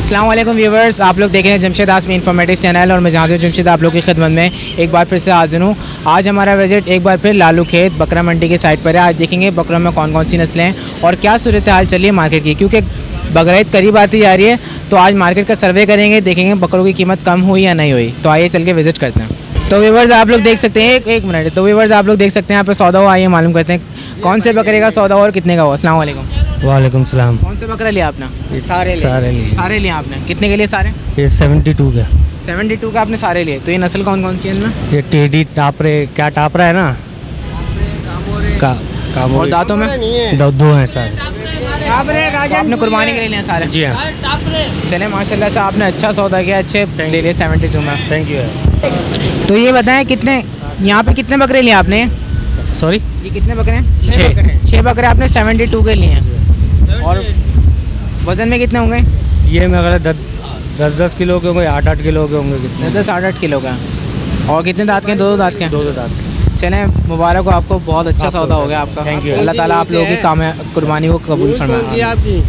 अस्सलाम वालेकुम व्यूवर्स, आप लोग देख रहे हैं जमशेद आसमी इन्फॉर्मेटिव चैनल और मैं जहाँ से जमशेद आप लोग की खिदमत में एक बार फिर से हाजिर हूँ। आज हमारा विजिट एक बार फिर लालू खेत बकरा मंडी के साइड पर है। आज देखेंगे बकरों में कौन कौन सी नस्लें हैं और क्या सूरत हाल चली है मार्केट की, क्योंकि बकरा ईद करीब आती जा रही है। तो आज मार्केट का सर्वे करेंगे, देखेंगे बकरों की कीमत कम हुई या नहीं हुई। तो आइए चल के विजिट करते हैं। तो व्यूवर्स आप लोग देख सकते हैं एक मिनट। तो व्यूवर्स आप लोग देख सकते हैं यहाँ पे सौदा हुआ, आइए मालूम करते हैं कौन से बकरे का सौदा हुआ और कितने का हुआ। अस्सलाम वालेकुम। वालेकुम सलाम। कौन से बकरा लिया आपने? सारे सारे लिए आपने। कितने के लिए सारे? ये 72 का। 72 का आपने सारे लिए। तो ये नस्ल कौन कौन सी है इनमें? ये टेडी टापरे, क्या टापरा है ना, और दांतों में दो हैं सारे। आपने कुर्बानी के लिए लिए सारे? जी हाँ। चले माशाल्लाह से आपने अच्छा सौदा किया, अच्छे ले लिए 72 में। Thank you. तो ये बताएं कितने यहाँ पे कितने बकरे लिए आपने? सॉरी, ये कितने बकरे हैं? 6 बकरे आपने 72 के लिए हैं। और वज़न में कितने होंगे? ये मैं अगर 10 किलो के होंगे, 8 किलो के होंगे। कितने? 10-8 किलो का। और कितने दांत के हैं? दो दांत के हैं। दो दांत। चलें, मुबारक हो आपको, बहुत अच्छा सौदा हो गया आपका। Thank you. अल्लाह ताला आप लोगों की कुर्बानी को कबूल फरमाए।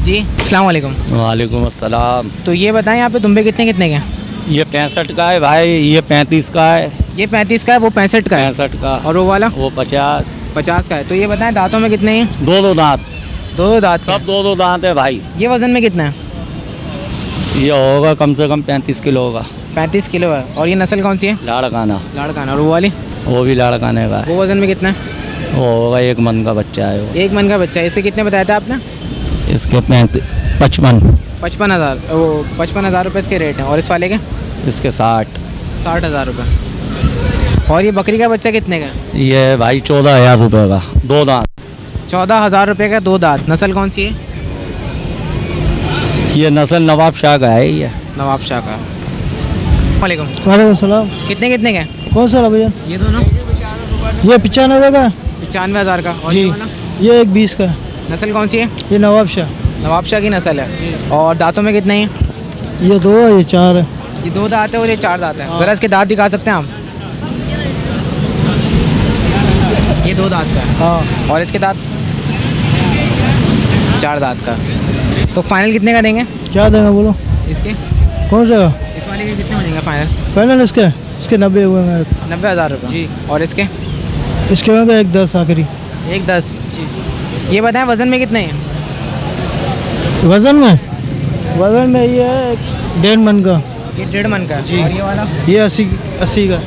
जी अस्सलाम वालेकुम। वालेकुम अस्सलाम। तो ये बताएं यहाँ पे दुम्बे कितने कितने के हैं? ये 65 का है भाई, ये 35 का है। ये 35 का है, वो 65 का है। 65 का। और वो वाला? वो 50 का है। तो ये बताएं दांतों में कितने हैं? दो दांत। दो दांत के सब हैं। दो दांत है भाई। ये वज़न में कितना है? ये होगा कम से कम 35 किलो होगा। 35 किलो है। और ये नस्ल कौन सी है? लाड़काना। लाड़काना। और वो वाली? वो भी लाड़काने का है। वो वज़न में कितना है? वो होगा 1 मन का बच्चा है वो। 1 मन का बच्चा है। इसे कितने बताया था आपने? इसके 55। 55,000। वो 55,000 रुपये इसके रेट हैं। और इस वाले के? इसके 60,000 रुपये। और ये बकरी का बच्चा कितने का है? ये भाई 14,000 रुपये का, 2 दांत। 14,000 रुपये का 2 दांत। नस्ल कौन सी है? ये नस्ल नवाब शाह का है। ये नवाब शाह का। वालेकुम। वालेकुम सलाम। कितने कितने का? कौन सा भैया? ये दोनों? ये 95 का। 95,000 का। और जी। ये वाला? ये एक 20 का। नस्ल कौन सी है? ये नवाब शाह। नवाब शाह की नस्ल है। और दांतों में कितने हैं? ये 2 है, ये 4 है। ये 2 दांत है और ये 4 दांत है। हाँ। ज़रा इसके दांत दिखा सकते हैं आप? ये 2 दांत का है। हाँ। और इसके दांत? 4 दांत का। तो फाइनल कितने का देंगे क्या देंगे बोलो? इसके? कौन सा? इस वाले के कितने हो जाएंगे फाइनल? फाइनल इसके 90 हुए हैं। 90,000 रुपये। जी। और इसके? इसके होंगे 110 आखिरी। 110। ये बताएं वज़न में कितने हैं? वज़न में ये है 1.5 मन का। ये 1.5 मन का है। जी। और ये वाला? ये 80 का,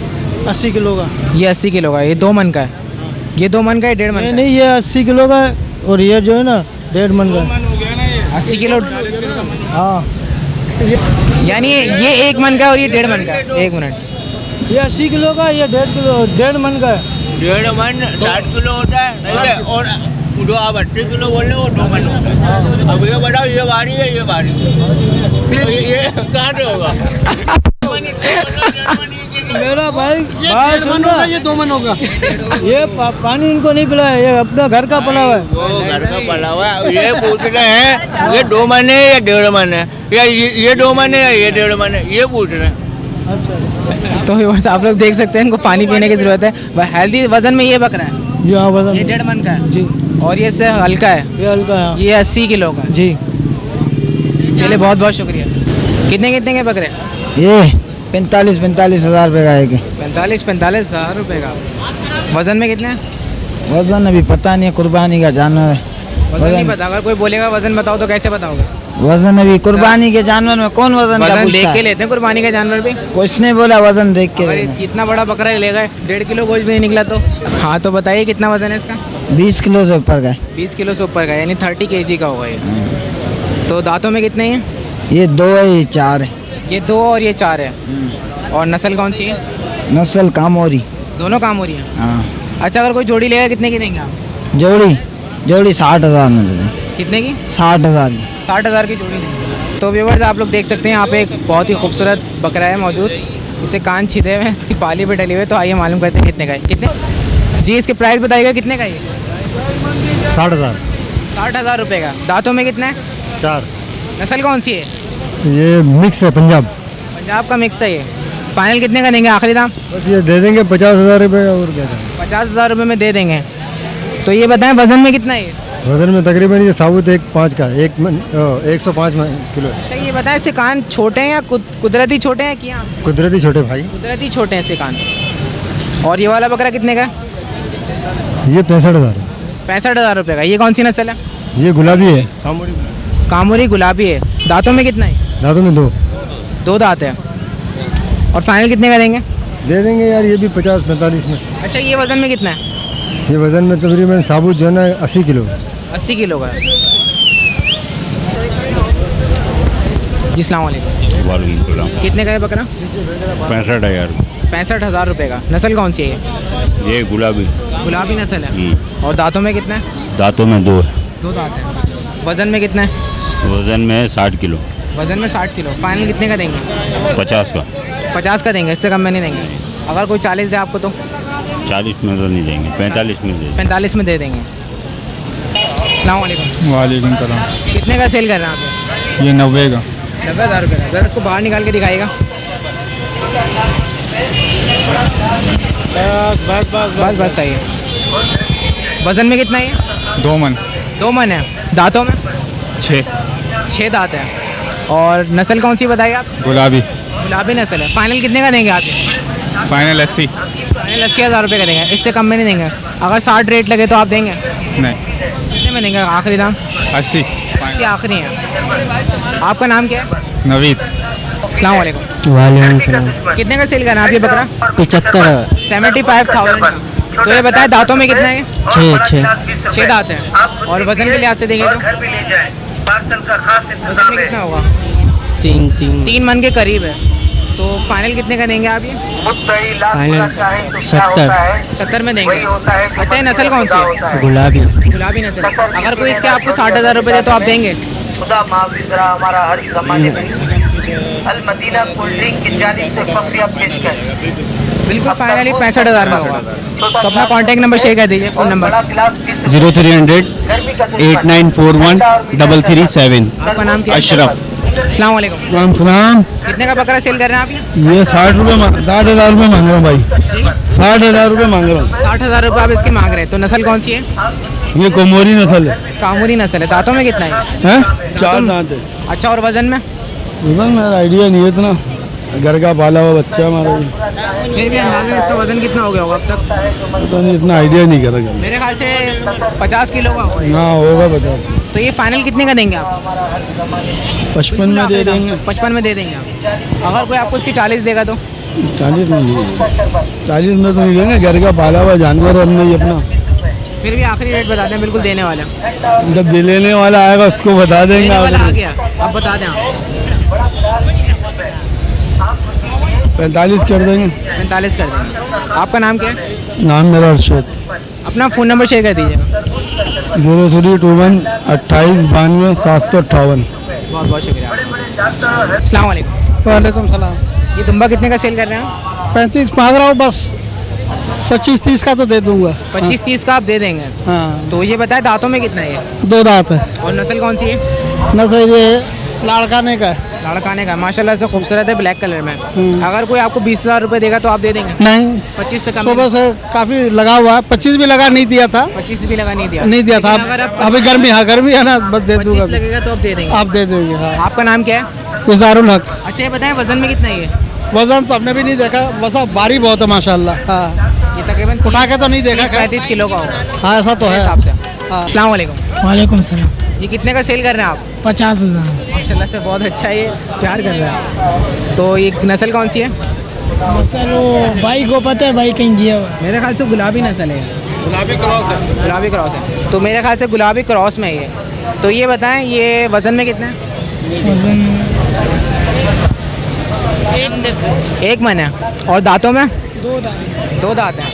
80 किलो का। ये 80 किलो का। ये 2 मन का है। ये 2 मन का है, 1.5 मन का है? नहीं, ये 80 किलो का है और ये जो है ना 1.5 मन का है। 80 किलो। हाँ। यानी ये 1 मन का है और ये 1.5 मन का है। 1 मिनट। ये 80 किलो का, ये 1.5 मन का है। 1.5 मन 60 किलो होता है नहीं है? और जो आप 80 किलो बोल रहे हो वो 2 मन होता है। अब ये बताओ, ये भारी है, ये भारी है, तो ये कहाँ से होगा? मेरा भाई बात सुनो, ये 2 मन होगा। ये पानी इनको नहीं पिलाया, ये अपना घर का पला हुआ है। वो घर का पला हुआ है। ये पूछ रहे हैं ये 2 मन है या 1.5 मन है, या ये 2 मन है या ये 1.5 मन है, ये पूछ रहे हैं। तो व्यूअर्स आप लोग देख सकते हैं, इनको पानी पीने की ज़रूरत है। हेल्दी वज़न में ये बकरा है। ये हाँ वजन ये 1.5 मन का है। जी। और ये इससे हल्का है। ये हल्का है। ये 80 किलो का है। जी। चलिए बहुत बहुत शुक्रिया। कितने कितने के बकरे? ये 45 हज़ार रुपये का है। 45 हज़ार रुपये का। वज़न में कितने? वजन अभी पता नहीं है, कुर्बानी का जानवर है। वज़न नहीं पता। अगर कोई बोलेगा वज़न बताओ तो कैसे बताओगे? वजन अभी कुर्बानी के जानवर में कौन वजन का वज़न पूछता देख के है? लेते हैं कुर्बानी का जानवर भी। कुछ नहीं बोला, वजन देख के अगर देना। इतना बड़ा बकरा ले गए, 1.5 किलो गोश्त भी नहीं निकला तो? हाँ तो बताइए कितना वज़न है इसका? 20 किलो से ऊपर का है। 20 किलो से ऊपर का, यानी 30 kg का होगा ये। तो दांतों में कितने हैं? ये 2 है, ये 4 है। ये 2 और ये 4 है। और नस्ल कौन सी है? नस्ल कामोरी। दोनों काम हो रही है। हाँ। अच्छा, अगर कोई जोड़ी लेगा कितने की देंगे आप? जोड़ी 60,000 में दे दें। कितने की? 60,000 की। 60,000 की जोड़ी देंगे। तो व्यूवर्स आप लोग देख सकते हैं यहाँ पे एक बहुत ही खूबसूरत बकरा है मौजूद। इसे कान छिदे हुए हैं, इसकी पाली पे डली हुई है। तो आइए मालूम करते हैं कितने का है। कितने जी? इसके प्राइस बताइएगा कितने का ये? 60,000। 60,000 रुपये का। दांतों में कितना है? 4। नस्ल कौन सी है? ये मिक्स है, पंजाब का मिक्स है ये। फाइनल कितने का देंगे आखिरी दाम? बस ये दे देंगे 50,000 रुपये और क्या देंगे। 50,000 रुपये में दे देंगे। तो ये बताएं वजन में कितना है ये? वजन में तकरीबन ये साबुत 1.5 का 105 किलो है। अच्छा ये बताएं इसके कान छोटे हैं या कुदरती छोटे हैं क्या? कुदरती छोटे भाई। कुदरती छोटे हैं इसके कान। और ये वाला बकरा कितने का है? ये 65,000 है। 65,000 रुपये का। ये कौन सी नस्ल है? ये गुलाबी है। कामोरी गुलाबी है। दांतों में कितना है? दांतों में 2 दांत है। और फाइनल कितने का देंगे? दे देंगे यार, ये भी 50-45 में। अच्छा ये वजन में कितना है? ये वजन में तकरीबन साबुत जो है ना 80 किलो है। 80 किलो का है। जी सलाम वालेकुम। वालेकुम कितने का है बकरा? 65,000। 65,000 रुपये का। नस्ल कौन सी है ये? ये गुलाबी। गुलाबी नस्ल है। और दांतों में कितना है? दांतों में 2 है। 2 दांत है। वजन में कितना है? वजन में 60 किलो। वजन में 60 किलो। फाइनल कितने का देंगे? 50 का। 50 का देंगे, इससे कम में नहीं देंगे। अगर कोई 40 दे आपको तो? 40 में तो नहीं देंगे, 45 में देंगे। 45 में दे देंगे। अस्सलाम वालेकुम। वालेकुम सलाम। कितने का सेल कर रहे हैं आप? ये 90 का। 90,000 रुपये का। ज़रा इसको बाहर निकाल के दिखाएगा। बस सही है। वजन में कितना है ये? 2 मन। 2 मन है। दांतों में? 6 दांत है। और नस्ल कौन सी बताइए आप? गुलाबी। गुलाबी नस्ल है। फाइनल कितने का देंगे आप? फाइनल 80। फाइनल 80,000 रुपये का देंगे, इससे कम में नहीं देंगे। अगर 60 रेट लगे तो आप देंगे? नहीं, कितने में देंगे आखिरी दाम? 80। 80 आखिरी है। आपका नाम क्या है? नवीद। अस्सलाम वालेकुम। वालेकुम सलाम। कितने का सेल करना है आप ये बकरा? 75,000। 75,000 का। तो ये बताए दांतों में कितना है? 6 दांत हैं। और वजन के लिहाज से देखें तो वजन में कितना होगा? 3 मन के करीब है। तो फाइनल कितने का देंगे आप ये? फाइनल 70 में देंगे। अच्छा ये नस्ल कौन सी है? गुलाबी। गुलाबी नस्ल है। अगर कोई इसके आपको 60,000 रुपये दे तो आप देंगे? बिल्कुल फाइनली 65,000 में होगा। तो अपना कांटेक्ट नंबर शेयर कर दीजिए, फ़ोन नंबर। 0300 8941 337। आपका नाम क्या है? अशरफ। अस्सलाम वालेकुम। सलाम। कितने का बकरा सेल कर रहे हैं आप ये? ये 60 रुपये 60,000 रुपये मांग रहा हूँ भाई। 60,000 रुपये मांग रहा हूँ। 60,000 रुपये आप इसके मांग रहे हैं। तो नस्ल कौन सी है? ये कोमोरी नस्ल है। कामूरी नस्ल है। दांतों में कितना है? 4 दांत है। अच्छा और वजन में? वजन मेरा आइडिया नहीं है इतना, घर का पाला हुआ बच्चा हमारा। फिर भी अंदाज़न इसका वजन कितना हो गया होगा अब तक? पता नहीं, इतना आइडिया नहीं करेगा। मेरे ख्याल से 50 किलो का होगा। ना होगा बता। तो ये फाइनल कितने का देंगे आप? 55 में दे देंगे। 55 में दे देंगे आप। अगर कोई आपको उसकी 40 देगा तो? 40 में नहीं, 40 में तो नहीं देंगे, घर का पाला हुआ जानवर है हमने ये अपना। फिर भी आखिरी रेट बता दें, बिल्कुल देने वाला। जब लेने वाला आएगा उसको बता देंगे। देने वाला आ गया, अब बता दें आप। 45 कर देंगे। 45 कर देंगे। आपका नाम क्या है? नाम मेरा अर्शद। अपना फ़ोन नंबर शेयर कर दीजिएगा। 0321 28 92 758। बहुत बहुत शुक्रिया। अस्सलाम वालेकुम। वालेकुम सलाम। ये दुम्बा कितने का सेल कर रहे हैं? 35 मांग रहा हूँ बस, 25-30 का तो दे दूंगा। 25-30 का आप दे देंगे। हाँ, तो ये बताए दांतों में कितना है ये? 2 दांत है। और नस्ल कौन सी है? नस्ल ये लाड़काने का है। लड़काने का। माशाल्लाह से खूबसूरत है, ब्लैक कलर में। अगर कोई आपको 20,000 रुपये देगा तो आप दे देंगे? नहीं, 25 से कम? सुबह से काफी लगा हुआ है, 25 भी लगा नहीं दिया था। 25 भी लगा नहीं दिया? नहीं दिया था। लेकिन अगर आप अभी गर्मी, हाँ गर्मी है ना, बस दे 25 दूंगा। लगेगा तो आप दे देंगे? आप दे देंगे। हाँ। आपका नाम क्या है? इज़हारुल हक। अच्छा ये बताएं वजन में कितना है ये? वजन तो हमने भी नहीं देखा, बस अब भारी बहुत है माशाल्लाह। हाँ, ये तकरीबन उठा के तो नहीं देखा। 35 किलो का होगा हाँ ऐसा तो मेरे है। हिसाब से। हाँ। अस्सलाम वालेकुम। वालेकुम सलाम। ये कितने का सेल कर रहे हैं आप? 50,000। माशाल्लाह से बहुत अच्छा है, ये प्यार कर रहा है। तो ये नस्ल कौन सी है? सर वो भाई को पता है, भाई कहीं गया हुआ है। मेरे ख्याल से गुलाबी नस्ल है। गुलाबी क्रॉस है। तो मेरे ख्याल से गुलाबी क्रॉस में है ये। तो ये बताएं ये वज़न में कितना है? वजन 1 मन है। और दांतों में? 2 दांत। 2 दांत हैं।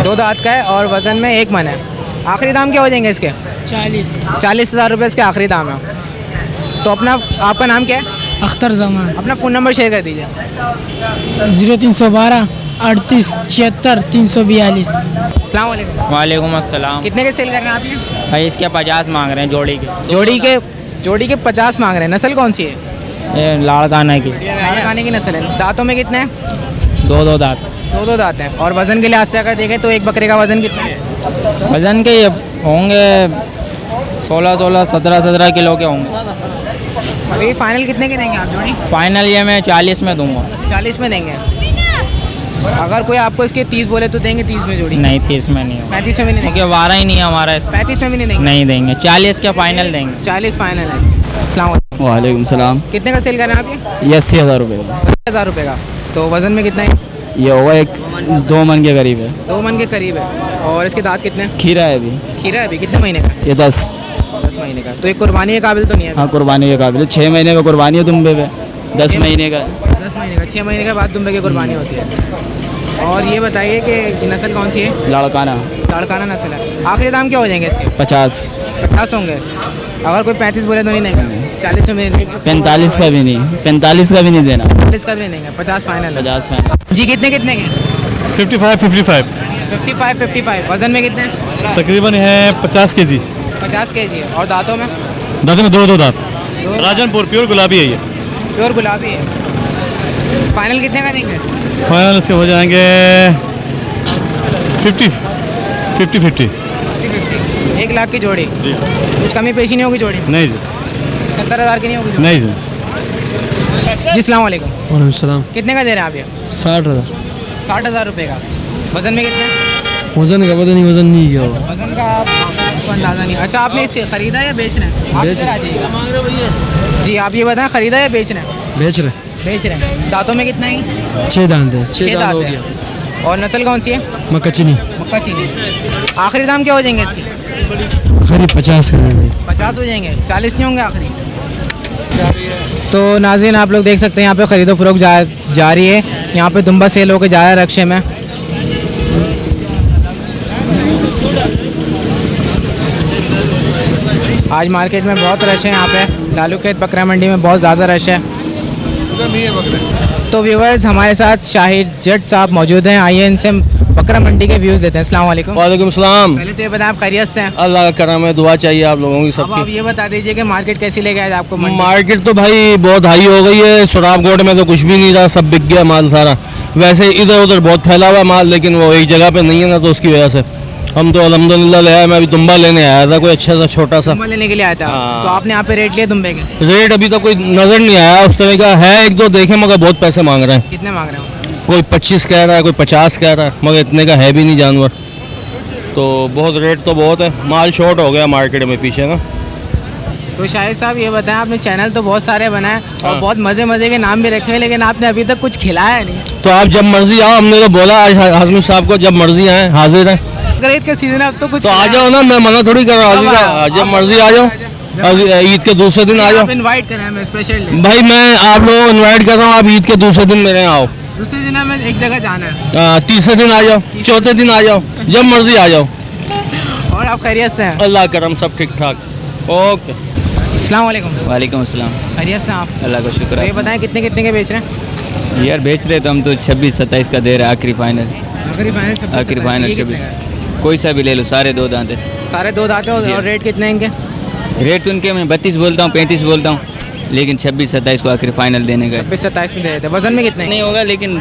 2 दांत का है और वज़न में 1 मन है। आखिरी दाम क्या हो जाएंगे इसके? 40,000 रुपये इसके आखिरी दाम है। तो अपना आपका नाम क्या है? अख्तर जमान। अपना फ़ोन नंबर शेयर कर दीजिए। 0312 38 76 342। अस्सलाम वालेकुम। वालेकुम अस्सलाम। कितने के सेल कर रहे हैं आप ये? भाई इसके 50 मांग रहे हैं जोड़ी के। जोड़ी के 50 मांग रहे हैं। नस्ल कौन सी है? ये लाड़काना की। लाड़काने की नस्ल है। दांतों में कितने हैं? दो दांत। दो दांत हैं। और वज़न के लिहाज से अगर देखें तो एक बकरे का वज़न कितना है? वज़न के ये होंगे 16-17 किलो के होंगे। अभी ये फाइनल कितने के देंगे आप जोड़ी? फाइनल ये मैं 40 में दूंगा। 40 में देंगे। अगर कोई आपको इसके 30 बोले तो देंगे 30 में जोड़ी? नहीं 30 में नहीं होगा, 35 में भी नहीं क्योंकि देंगे? वारा ही नहीं है हमारा इसमें। 35 में भी नहीं देंगे? नहीं देंगे, 40 का फाइनल देंगे। 40 फाइनल है इसके। अस्सलाम वालेकुम। वालेकुम सलाम। कितने का सेल कर रहे हैं आप ये? 80,000 रुपये। 10,000 रुपये का। तो वज़न में कितना है? ये होगा 2 मन के करीब है। 2 मन के करीब है। और इसके दांत कितने हैं? खीरा है अभी। खीरा है अभी। कितने महीने का? ये 10 महीने का। तो ये कुर्बानी के काबिल तो नहीं है? हाँ कुर्बानी के काबिल। 6 महीने में कुर्बानी है दुम्बे पे। 10 महीने का। 10 महीने का। 6 महीने के बाद दुम्बे की कुर्बानी होती है। और ये बताइए कि नस्ल कौन सी है? लाड़काना। लाड़काना नस्ल है। आखिरी दाम क्या हो जाएंगे इसके? 50। 50 होंगे। अगर कोई 35 बोले तो नहीं देंगे? 40 में नहीं? 45 का भी नहीं। 45 का भी नहीं देना। 40 का भी नहीं देंगे। 50 फाइनल है। 50 फाइनल। जी कितने कितने के? 55 55। वज़न में कितने? तकरीबन है 50 kg। 50 kg है। और दांतों में? दांतों में दो दांत। दो। राजनपुर प्योर गुलाबी है ये। प्योर गुलाबी है। फाइनल कितने का देंगे? फाइनल इसके हो जाएंगे 50-50। 1 लाख की जोड़ी। जी। कुछ कमी पेशी नहीं होगी जोड़ी में? नहीं जी। 70,000 की नहीं होगी जोड़ी? नहीं जी। जी अस्सलाम वालेकुम। वालेकुम सलाम। कितने का दे रहे हैं आप ये? 60,000। 60,000 रुपये का। वज़न में कितने? वज़न का पता नहीं, वज़न नहीं किया हुआ। वज़न का आपको अंदाज़ा नहीं। अच्छा आपने इसे ख़रीदा या बेच रहे हैं? आप इधर आ जाइएगा। जी आप ये बताएं ख़रीदा या बेच रहे हैं? बेच रहे। बेच रहे हैं। दांतों में कितना है? 6 दांत है। 6 दांत है। और नस्ल कौन सी है? मक्कचनी। मक्का चीनी। आखिरी दाम क्या हो जाएंगे इसके? आखिरी 50 का देंगे। 50 हो जाएंगे। 40 नहीं होंगे आखिरी? तो नाज़रीन आप लोग देख सकते हैं यहाँ पे ख़रीदो फ़रोख्त जारी है। यहाँ पे दुम्बा सेल होकर जा रहा है रक्शे में। आज मार्केट में बहुत रश है। यहाँ पे लालू खेत बकरा मंडी में बहुत ज़्यादा रश है। तो व्यूवर्स हमारे साथ शाहिद जट साहब मौजूद हैं। आइए इनसे बकरा मंडी के व्यूज़ लेते हैं। अस्सलाम वालेकुम। वालेकुम सलाम। पहले तो ये बताएं आप खैरियत से हैं? अल्लाह का करम है, दुआ चाहिए आप लोगों की अब आप सबकी। ये बता दीजिए कि मार्केट कैसी लेके आज आपको मंडी? मार्केट तो भाई बहुत हाई हो गई है। सुराबगोट में तो कुछ भी नहीं रहा, सब बिक गया माल सारा। वैसे इधर उधर बहुत फैला हुआ माल, लेकिन वो एक जगह पे नहीं है ना, तो उसकी वजह से हम तो अल्हम्दुलिल्लाह ले आए। मैं अभी दुम्बा लेने आया था, कोई अच्छा सा छोटा सा। दुम्बा लेने के लिए आया था। हाँ। तो आपने यहाँ पे रेट लिए दुम्बे के? रेट अभी तक कोई नज़र नहीं आया उस तरह का। है 1-2 देखे, मगर बहुत पैसे मांग रहे हैं। कितने मांग रहे हो? कोई 25 कह रहा है, कोई 50 कह रहा है, मगर इतने का है भी नहीं जानवर। तो बहुत रेट तो बहुत है। माल शॉर्ट हो गया मार्केट में पीछे ना। तो शाहिद साहब ये बताएं, आपने चैनल तो बहुत सारे बनाए और हाँ। बहुत मज़े मज़े के नाम भी रखे हैं, लेकिन आपने अभी तक कुछ खिलाया नहीं। तो आप जब मर्जी आओ, हमने तो बोला आज हाजमी साहब को जब मर्जी आए हाजिर हैं। अगर ईद का सीजन है अब तो कुछ तो आ जाओ ना, मैं मना थोड़ी कर रहा हूँ। कब हाजिर आओ? जब मर्जी आ जाओं। ईद के दूसरे दिन आ जाओ। आप इनवाइट करें हमें स्पेशल डे। भाई मैं आप लोगों को इनवाइट कर रहा हूँ, आप ईद के दूसरे दिन मेरे यहाँ आओ। दूसरे दिन हमें एक जगह जाना है। तीसरे दिन आ जाओ, चौथे दिन आ जाओ, जब मर्जी आ जाओ। और आप खैरियत से हैं? अल्लाह करम, सब ठीक ठाक। ओके। अस्सलाम वालेकुम। वालेकुम अस्सलाम। खैरियत से हैं आप? अल्लाह का शुक्र तो ये है। बताएं कितने कितने के बेच रहे हैं? यार बेच रहे तो हम तो 26-27 का दे रहे हैं आखिरी फाइनल। आखिरी फाइनल 26 आखिरी है। फाइनल ये कितने 26। का है? कोई सा भी ले लो, सारे 2 दांत है। सारे 2 दांत हैं। जी। और रेट कितने हैं इनके? रेट उनके मैं 32 बोलता हूँ, 35 बोलता हूँ, लेकिन 26-27 को आखिरी फाइनल देने का है। 26-27 में दे देते हैं। वज़न में कितने? नहीं होगा, लेकिन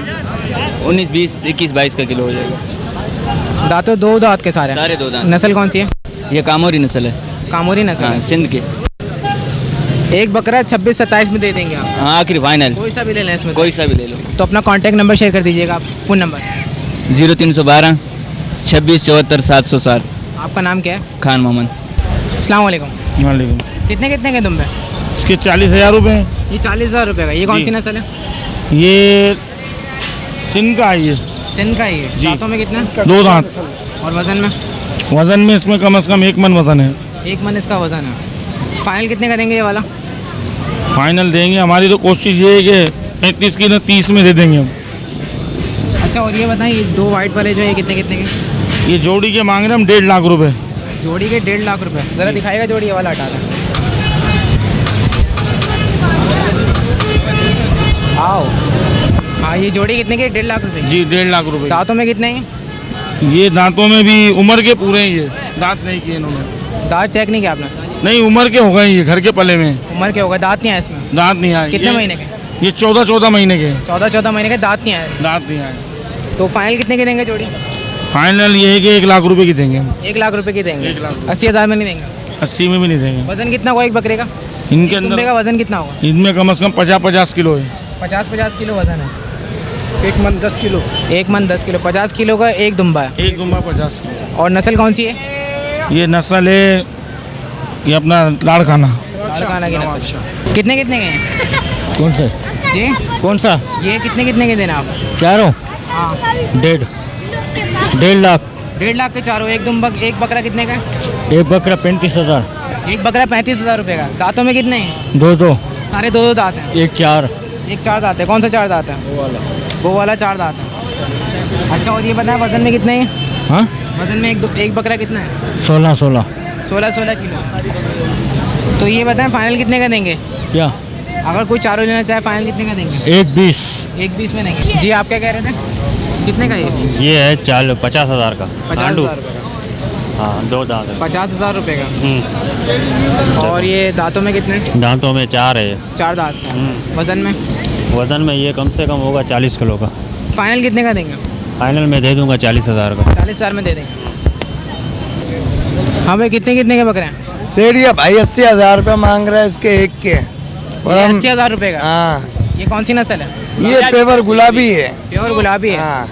19, 20, 21, 22 का किलो हो जाएगा। दांतों 2 दांत के सारे? सारे 2 दांत। नस्ल कौन सी है? ये कामोरी नस्ल है। कामोरी नस्ल हाँ, है। सिंध के। एक बकरा 26-27 में दे देंगे आप? हाँ आखिरी फाइनल, कोई सा भी ले लें इसमें? कोई सा भी ले लो। तो अपना कांटेक्ट नंबर शेयर कर दीजिएगा आप, फ़ोन नंबर। 0312 26 74 707। आपका नाम क्या है? खान मोहम्मद। अस्सलाम वालेकुम। वालेकुम। कितने कितने के दुम्बे? इसके 40,000 रुपये हैं। ये 40,000 रुपये का। ये कौन जी। सी नस्ल है? ये सिंध का है ये। सिंध का ही है। जी। दांतों में कितना? 2 दांत। और वज़न में? वज़न में इसमें कम से कम 1 मन वज़न है। 1 मन इसका वज़न है। फाइनल कितने का देंगे ये वाला? फाइनल देंगे, हमारी तो कोशिश ये है कि 35 की ना 30 में दे देंगे हम। अच्छा और ये बताएं, ये 2 वाइट वाले जो है कितने कितने के? ये जोड़ी के मांग रहे हम 1.5 लाख रुपए। जोड़ी के 1.5 लाख रुपए। ज़रा दिखाएगा जोड़ी, ये वाला हटा दें। आओ। हाँ ये जोड़ी कितने की? 1.5 लाख रुपए की। जी 1.5 लाख रुपए। दांतों में कितने हैं? ये दांतों में भी उम्र के पूरे हैं, ये दांत नहीं किए इन्होंने। दांत चेक नहीं किया आपने? नहीं, उम्र के हो गए ये, घर के पले में उम्र के होगा, दांत नहीं है इसमें? दांत नहीं आए। कितने ये महीने के? ये 14-14 महीने के 14-14 महीने के, दांत नहीं आए। दांत नहीं आए। तो फाइनल कितने के देंगे जोड़ी? फाइनल ये है कि 1 लाख रुपए की देंगे हम। 1 लाख रुपए की देंगे। 1 लाख। 80,000 में नहीं देंगे? 80 में भी नहीं देंगे। वजन कितना होगा एक बकरे का? इनके दुम्बे अंदर का वजन कितना होगा? इनमें कम से कम 50-50 किलो है। 50-50 किलो वजन है। 1 मन 10 किलो। 1 मन 10 किलो, 50 किलो का एक दुम्बा है। एक दुम्बा 50 किलो। और नस्ल कौन सी है? ये नस्ल है, ये अपना लाड़काना। लाड़काना की नस्ल। कितने कितने के हैं? कौन सा जी कौन सा? ये कितने कितने के देना आप? चारों हाँ 1.5 लाख। 1.5 लाख के चारों। एक दुम्बा, एक बकरा कितने का है? एक बकरा 35,000। एक बकरा 35,000 रुपये का। दांतों में कितने हैं? 2 सारे 2 दांत हैं। एक 4। एक 4 दांत है। कौन सा 4 दांत है? वो वाला 4 दांत है। अच्छा, और ये बताएं वजन में कितने हैं? हाँ वजन में एक बकरा कितना है? 16 16 किलो। तो ये बताएं फाइनल कितने का देंगे? क्या? अगर कोई चारों लेना चाहे फाइनल कितने का देंगे? 1.20। 1.20 में देंगे। जी आप क्या कह रहे थे? कितने का ये ये है 50,000 का। 50,000 रुपये का। हाँ 2 दांत है। 50,000 रुपये का। और ये दांतों में कितने? दांतों में 4 है। 4 दांत हैं। वजन में? वजन में ये कम से कम होगा 40 किलो का। फाइनल कितने का देंगे? फाइनल में दे दूंगा 40,000 का। 40,000 में दे देंगे। हाँ भाई, कितने कितने के बकरे हैं? सेठ ये भाई 80,000 रुपये मांग रहा है इसके एक के। और हम 80,000 रुपये का। हाँ ये कौन सी नस्ल है? ये पेवर गुलाबी है। प्योर गुलाबी है। हाँ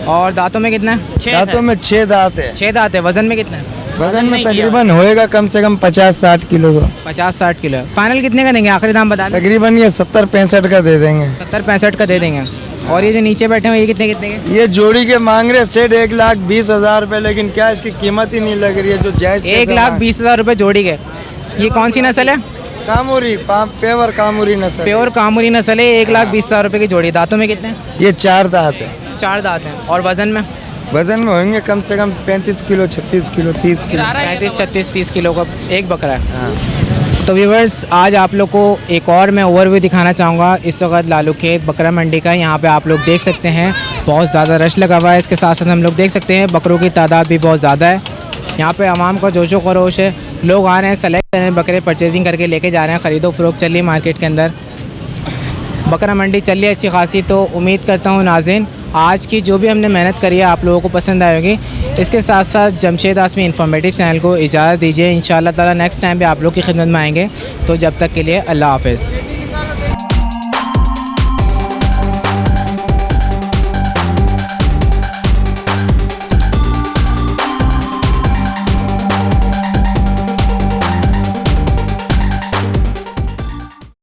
और दांतों में कितना है? दांतों में 6 दांत है। 6 दांत है। वजन में कितना है? वजन में तकरीबन होएगा कम से कम 50-60 किलो का। 50-60 किलो है। फाइनल कितने का देंगे? आखिरी दाम बता दें। तकरीबन ये 70-65 का दे देंगे। 70-65 का दे देंगे। और ये जो नीचे बैठे हुए ये कितने कितने के? ये जोड़ी के मांग रहे सेठ 1,20,000 रुपये, लेकिन क्या इसकी कीमत ही नहीं लग रही है जो जायज। 1,20,000 रुपये जोड़ी के। ये कौन सी नस्ल है? कामुरी, पेवर कामुरी नस्ल। प्योर कामुरी नस्ल है। 1,20,000 रुपये की जोड़ी। दांतों में कितने हैं? ये 4 दांत है। 4 दांत हैं। और वजन में? वजन में होंगे कम से कम 35 किलो, 36 किलो, 30 किलो। 35, 36, 30 किलो का एक बकरा है। तो व्यूवर्स, आज आप लोग को एक और मैं ओवरव्यू दिखाना चाहूँगा। इस वक्त लालू खेत बकरा मंडी का। यहाँ पे आप लोग देख सकते हैं बहुत ज़्यादा रश लगा हुआ है। इसके साथ साथ हम लोग देख सकते हैं बकरों की तादाद भी बहुत ज़्यादा है। यहाँ पे आवाम का जोशो खरोश है। लोग आ रहे हैं, सेलेक्ट कर रहे हैं बकरे, परचेजिंग करके लेके जा रहे हैं। ख़रीदो फरोख्त चल रही है मार्केट के अंदर। बकरा मंडी चल रही है अच्छी खासी। तो उम्मीद करता हूँ नाज़रीन आज की जो भी हमने मेहनत करी है आप लोगों को पसंद आई होगी। इसके साथ साथ जमशेद आसमी इन्फॉर्मेटिव चैनल को इजाज़त दीजिए। इंशाअल्लाह ताला नेक्स्ट टाइम भी आप लोग की खिदमत में आएंगे। तो जब तक के लिए अल्लाह हाफ़िज़।